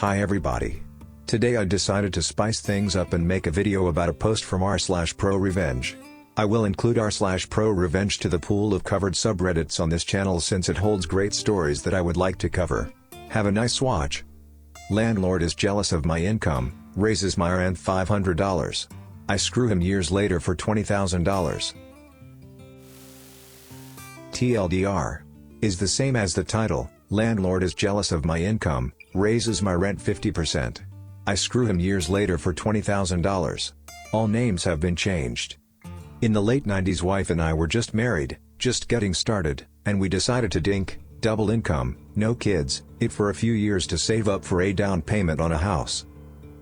Hi everybody. Today I decided to spice things up and make a video about a post from r/ProRevenge. I will include r/ProRevenge to the pool of covered subreddits on this channel since it holds great stories that I would like to cover. Have a nice watch. Landlord is jealous of my income, raises my rent $500. I screw him years later for $20,000. TLDR. Is the same as the title. Landlord is jealous of my income, raises my rent 50%. I screw him years later for $20,000. All names have been changed. In the late 90s, wife and I were just married, just getting started, and we decided to dink, double income, no kids, it for a few years to save up for a down payment on a house.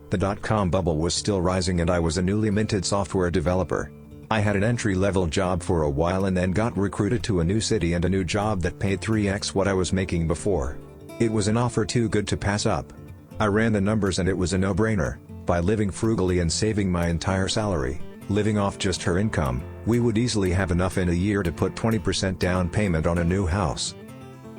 The dot-com bubble was still rising and I was a newly minted software developer. I had an entry-level job for a while and then got recruited to a new city and a new job that paid 3x what I was making before. It was an offer too good to pass up. I ran the numbers and it was a no-brainer. By living frugally and saving my entire salary, living off just her income, we would easily have enough in a year to put 20% down payment on a new house.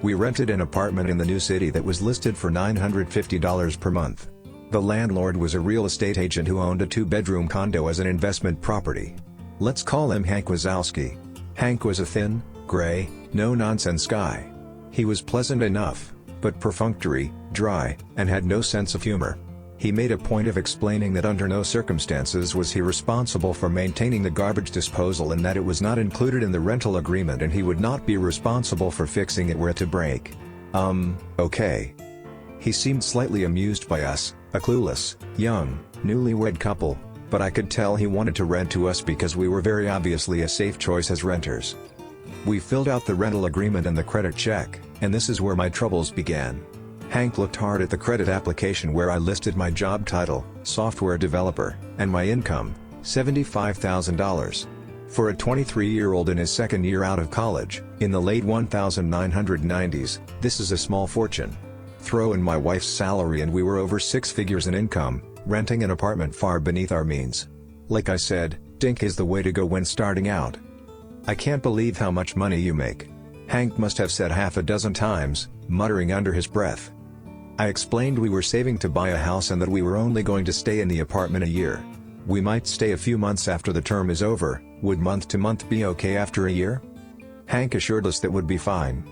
We rented an apartment in the new city that was listed for $950 per month. The landlord was a real estate agent who owned a 2-bedroom condo as an investment property. Let's call him Hank Wazowski. Hank was a thin, gray, no-nonsense guy. He was pleasant enough, but perfunctory, dry, and had no sense of humor. He made a point of explaining that under no circumstances was he responsible for maintaining the garbage disposal and that it was not included in the rental agreement and he would not be responsible for fixing it were it to break. Okay. He seemed slightly amused by us, a clueless, young, newlywed couple, but I could tell he wanted to rent to us because we were very obviously a safe choice as renters. We filled out the rental agreement and the credit check, and this is where my troubles began. Hank looked hard at the credit application where I listed my job title, software developer, and my income, $75,000. For a 23-year-old in his second year out of college, in the late 1990s, this is a small fortune. Throw in my wife's salary and we were over 6 figures in income, renting an apartment far beneath our means. Like I said, dink is the way to go when starting out. I can't believe how much money you make. Hank must have said half a dozen times, muttering under his breath. I explained we were saving to buy a house and that we were only going to stay in the apartment a year. We might stay a few months after the term is over. Would month to month be okay after a year? Hank assured us that would be fine.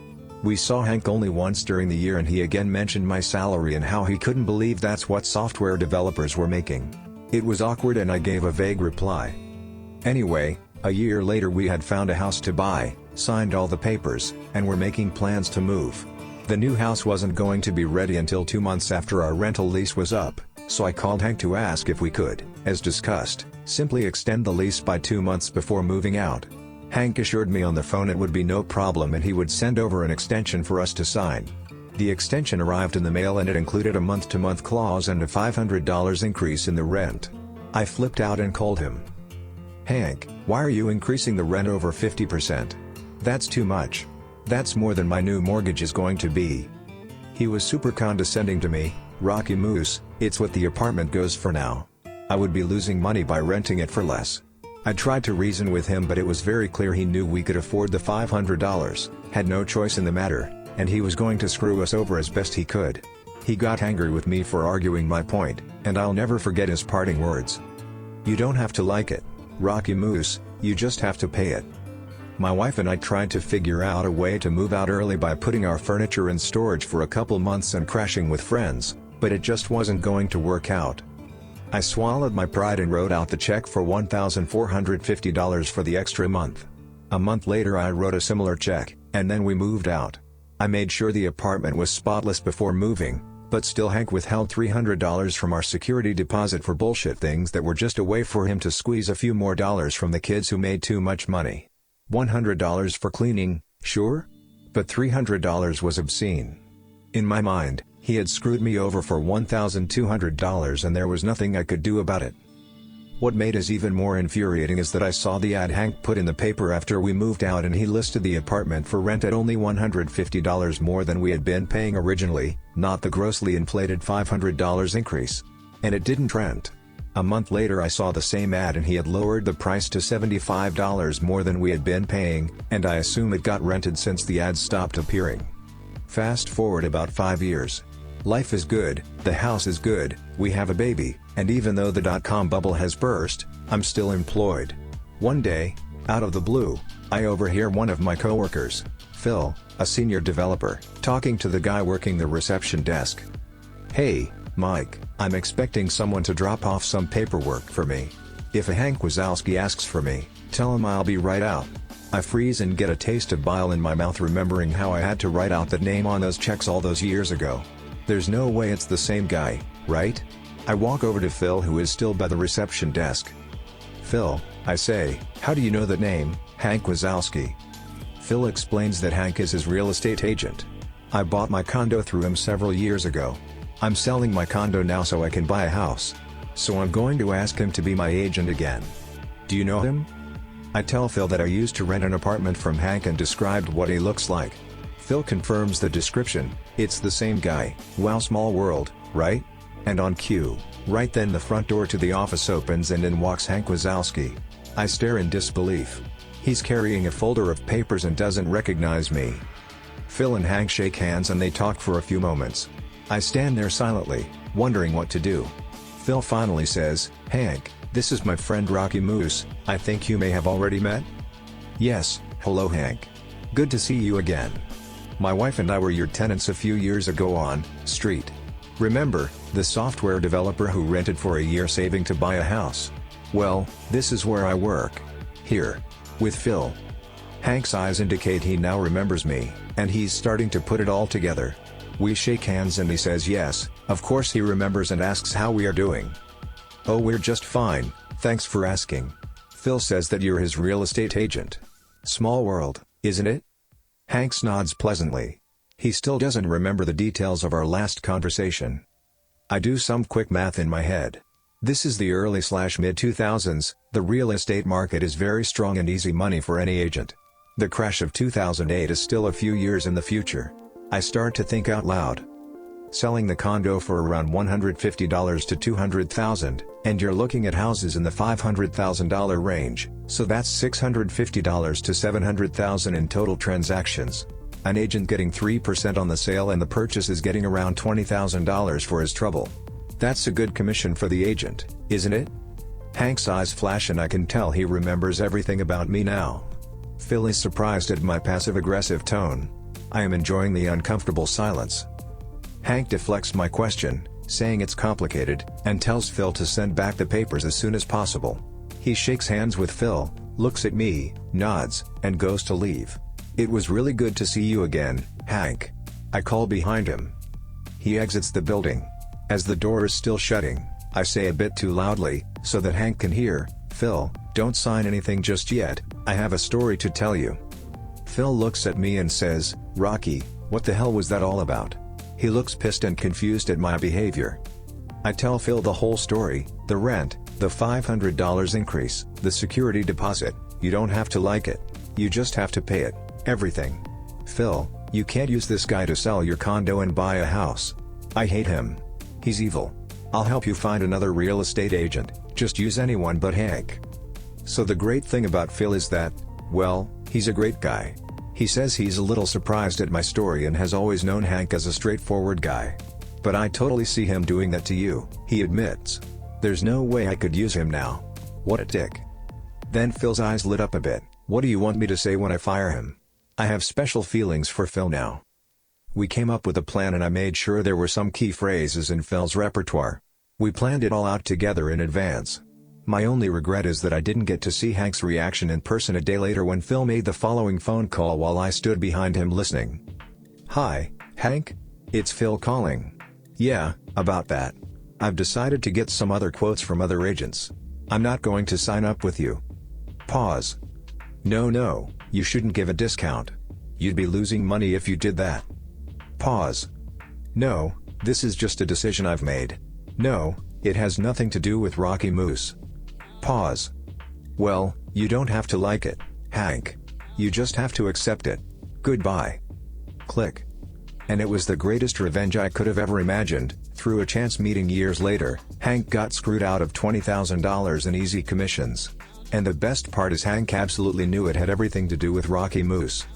We saw Hank only once during the year and he again mentioned my salary and how he couldn't believe that's what software developers were making. It was awkward and I gave a vague reply. Anyway, a year later we had found a house to buy, signed all the papers, and were making plans to move. The new house wasn't going to be ready until 2 months after our rental lease was up, so I called Hank to ask if we could, as discussed, simply extend the lease by 2 months before moving out. Hank assured me on the phone it would be no problem and he would send over an extension for us to sign. The extension arrived in the mail and it included a month-to-month clause and a $500 increase in the rent. I flipped out and called him. Hank, why are you increasing the rent over 50%? That's too much. That's more than my new mortgage is going to be. He was super condescending to me. Rocky Moose, it's what the apartment goes for now. I would be losing money by renting it for less. I tried to reason with him but it was very clear he knew we could afford the $500, had no choice in the matter, and he was going to screw us over as best he could. He got angry with me for arguing my point, and I'll never forget his parting words. You don't have to like it, Rocky Moose, you just have to pay it. My wife and I tried to figure out a way to move out early by putting our furniture in storage for a couple months and crashing with friends, but it just wasn't going to work out. I swallowed my pride and wrote out the check for $1,450 for the extra month. A month later I wrote a similar check, and then we moved out. I made sure the apartment was spotless before moving, but still Hank withheld $300 from our security deposit for bullshit things that were just a way for him to squeeze a few more dollars from the kids who made too much money. $100 for cleaning, sure? But $300 was obscene. In my mind, he had screwed me over for $1,200 and there was nothing I could do about it. What made us even more infuriating is that I saw the ad Hank put in the paper after we moved out and he listed the apartment for rent at only $150 more than we had been paying originally, not the grossly inflated $500 increase. And it didn't rent. A month later I saw the same ad and he had lowered the price to $75 more than we had been paying, and I assume it got rented since the ad stopped appearing. Fast forward about 5 years. Life is good, the house is good, we have a baby, and even though the dot-com bubble has burst, I'm still employed. One day, out of the blue, I overhear one of my coworkers, Phil, a senior developer, talking to the guy working the reception desk. "Hey, Mike, I'm expecting someone to drop off some paperwork for me. If a Hank Wazowski asks for me, tell him I'll be right out." I freeze and get a taste of bile in my mouth remembering how I had to write out that name on those checks all those years ago. There's no way it's the same guy, right? I walk over to Phil, who is still by the reception desk. "Phil," I say, "how do you know that name, Hank Wazowski?" Phil explains that Hank is his real estate agent. I bought my condo through him several years ago. I'm selling my condo now so I can buy a house. So I'm going to ask him to be my agent again. "Do you know him?" I tell Phil that I used to rent an apartment from Hank and described what he looks like. Phil confirms the description. It's the same guy. Wow, small world, right? And on cue, right then the front door to the office opens and in walks Hank Wazowski. I stare in disbelief. He's carrying a folder of papers and doesn't recognize me. Phil and Hank shake hands and they talk for a few moments. I stand there silently, wondering what to do. Phil finally says, "Hank, this is my friend Rocky Moose, I think you may have already met?" "Yes, hello Hank. Good to see you again. My wife and I were your tenants a few years ago on Street. Remember, the software developer who rented for a year saving to buy a house? Well, this is where I work. Here. With Phil." Hank's eyes indicate he now remembers me, and he's starting to put it all together. We shake hands and he says yes, of course he remembers, and asks how we are doing. "Oh, we're just fine, thanks for asking." Phil says that you're his real estate agent. Small world, isn't it? Hank nods pleasantly. He still doesn't remember the details of our last conversation. I do some quick math in my head. This is the early/mid 2000s, the real estate market is very strong and easy money for any agent. The crash of 2008 is still a few years in the future. I start to think out loud. Selling the condo for around $150 to $200,000, and you're looking at houses in the $500,000 range, so that's $650 to $700,000 in total transactions. An agent getting 3% on the sale and the purchase is getting around $20,000 for his trouble. That's a good commission for the agent, isn't it? Hank's eyes flash and I can tell he remembers everything about me now. Phil is surprised at my passive-aggressive tone. I am enjoying the uncomfortable silence. Hank deflects my question, saying it's complicated, and tells Phil to send back the papers as soon as possible. He shakes hands with Phil, looks at me, nods, and goes to leave. "It was really good to see you again, Hank." I call behind him. He exits the building. As the door is still shutting, I say a bit too loudly, so that Hank can hear, "Phil, don't sign anything just yet, I have a story to tell you." Phil looks at me and says, "Rocky, what the hell was that all about?" He looks pissed and confused at my behavior. I tell Phil the whole story, the rent, the $500 increase, the security deposit. You don't have to like it. You just have to pay it, everything. "Phil, you can't use this guy to sell your condo and buy a house. I hate him. He's evil. I'll help you find another real estate agent, just use anyone but Hank." So the great thing about Phil is that, well, he's a great guy. He says he's a little surprised at my story and has always known Hank as a straightforward guy. "But I totally see him doing that to you," he admits. "There's no way I could use him now. What a dick." Then Phil's eyes lit up a bit. "What do you want me to say when I fire him?" I have special feelings for Phil now. We came up with a plan and I made sure there were some key phrases in Phil's repertoire. We planned it all out together in advance. My only regret is that I didn't get to see Hank's reaction in person a day later when Phil made the following phone call while I stood behind him listening. "Hi, Hank? It's Phil calling. Yeah, about that. I've decided to get some other quotes from other agents. I'm not going to sign up with you." Pause. No, you shouldn't give a discount. You'd be losing money if you did that." Pause. "No, this is just a decision I've made. No, it has nothing to do with Rocky Moose." Pause. "Well, you don't have to like it, Hank. You just have to accept it. Goodbye." Click. And it was the greatest revenge I could have ever imagined. Through a chance meeting years later, Hank got screwed out of $20,000 in easy commissions. And the best part is Hank absolutely knew it had everything to do with Rocky Moose.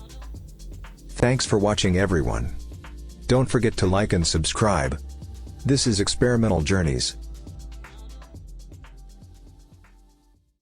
Thanks for watching everyone. Don't forget to like and subscribe. This is Experimental Journeys.